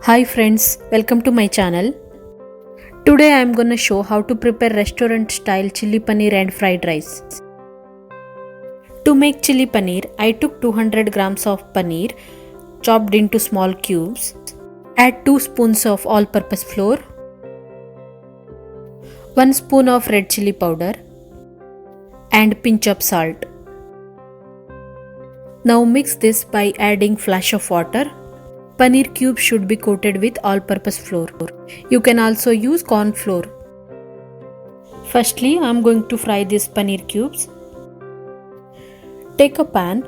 Hi friends, welcome to my channel. Today I am gonna show how to prepare restaurant style chili paneer and fried rice. To make chili paneer, I took 200 grams of paneer chopped into small cubes. Add 2 spoons of all-purpose flour, 1 spoon of red chili powder and pinch of salt. Now mix this by adding flash of water. Paneer cubes should be coated with all-purpose flour. You can also use corn flour. Firstly, I am going to fry these paneer cubes. Take a pan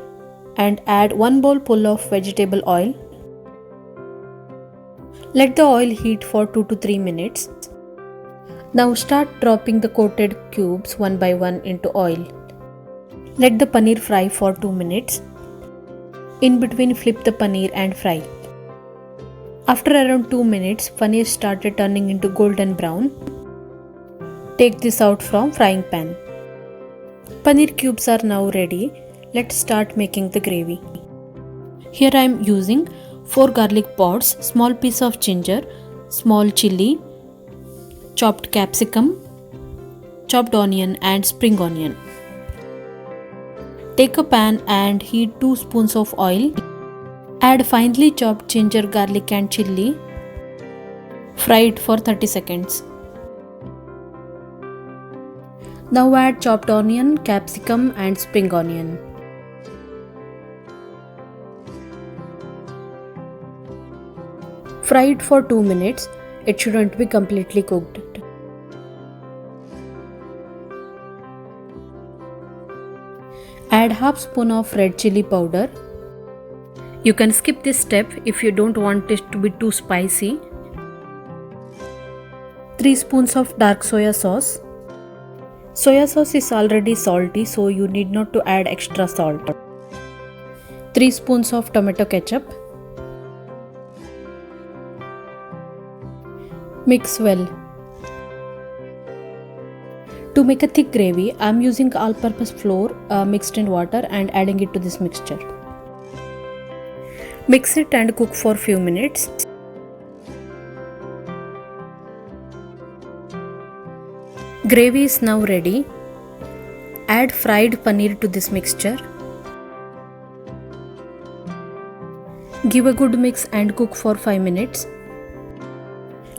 and add 1 bowl full of vegetable oil. Let the oil heat for 2 to 3 minutes. Now start dropping the coated cubes one by one into oil. Let the paneer fry for 2 minutes. In between, flip the paneer and fry. After around 2 minutes, paneer started turning into golden brown. Take this out from frying pan. Paneer cubes are now ready. Let's start making the gravy. Here I am using 4 garlic pods, small piece of ginger, small chilli, chopped capsicum, chopped onion and spring onion. Take a pan and heat 2 spoons of oil. Add finely chopped ginger, garlic and chilli. Fry it for 30 seconds. Now add chopped onion, capsicum and spring onion. Fry it for 2 minutes. It shouldn't be completely cooked. Add half spoon of red chili powder. You can skip this step if you don't want it to be too spicy. 3 spoons of dark soya sauce. Soya sauce is already salty, so you need not to add extra salt. 3 spoons of tomato ketchup. Mix well. To make a thick gravy, I am using all-purpose flour mixed in water and adding it to this mixture. Mix it and cook for few minutes. Gravy is now ready. Add fried paneer to this mixture. Give a good mix and cook for 5 minutes.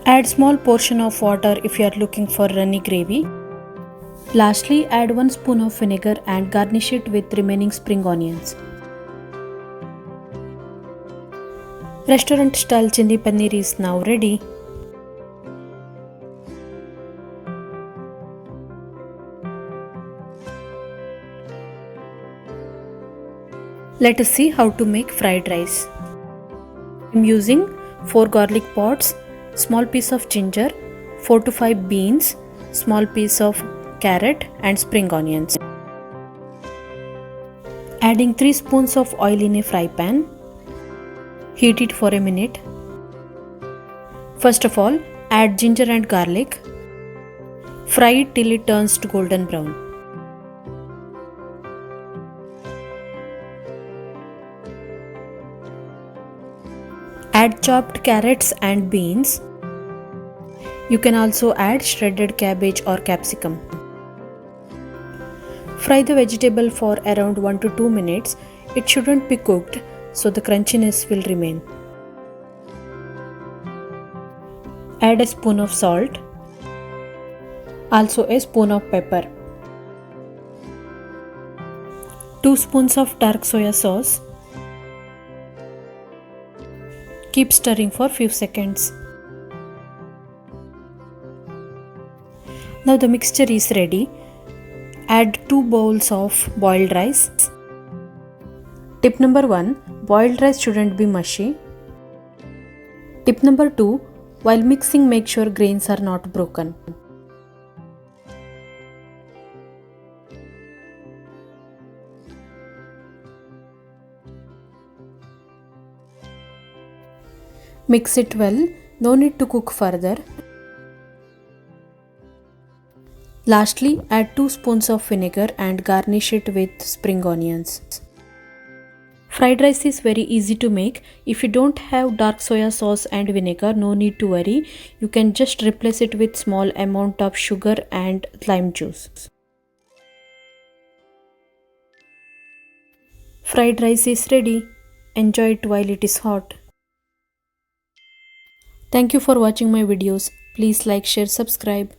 Add small portion of water if you are looking for runny gravy. Lastly, add 1 spoon of vinegar and garnish it with remaining spring onions. Restaurant style chilli paneer is now ready. Let us see how to make fried rice. I am using 4 garlic pods, small piece of ginger, 4 to 5 beans, small piece of carrot and spring onions. Adding 3 spoons of oil in a fry pan. Heat it for a minute. First of all, add ginger and garlic. Fry it till it turns to golden brown. Add chopped carrots and beans. You can also add shredded cabbage or capsicum. Fry the vegetable for around 1 to 2 minutes. It shouldn't be cooked, so the crunchiness will remain. Add a spoon of salt, also a spoon of pepper, 2 spoons of dark soya sauce. Keep stirring for few seconds. Now the mixture is ready. Add 2 bowls of boiled rice. Tip number 1. Boiled rice shouldn't be mushy. Tip number 2. While mixing, make sure grains are not broken. Mix it well. No need to cook further. Lastly, add 2 spoons of vinegar and garnish it with spring onions. Fried rice is very easy to make. If you don't have dark soya sauce and vinegar, no need to worry. You can just replace it with small amount of sugar and lime juice. Fried rice is ready. Enjoy it while it is hot. Thank you for watching my videos. Please like, share, subscribe.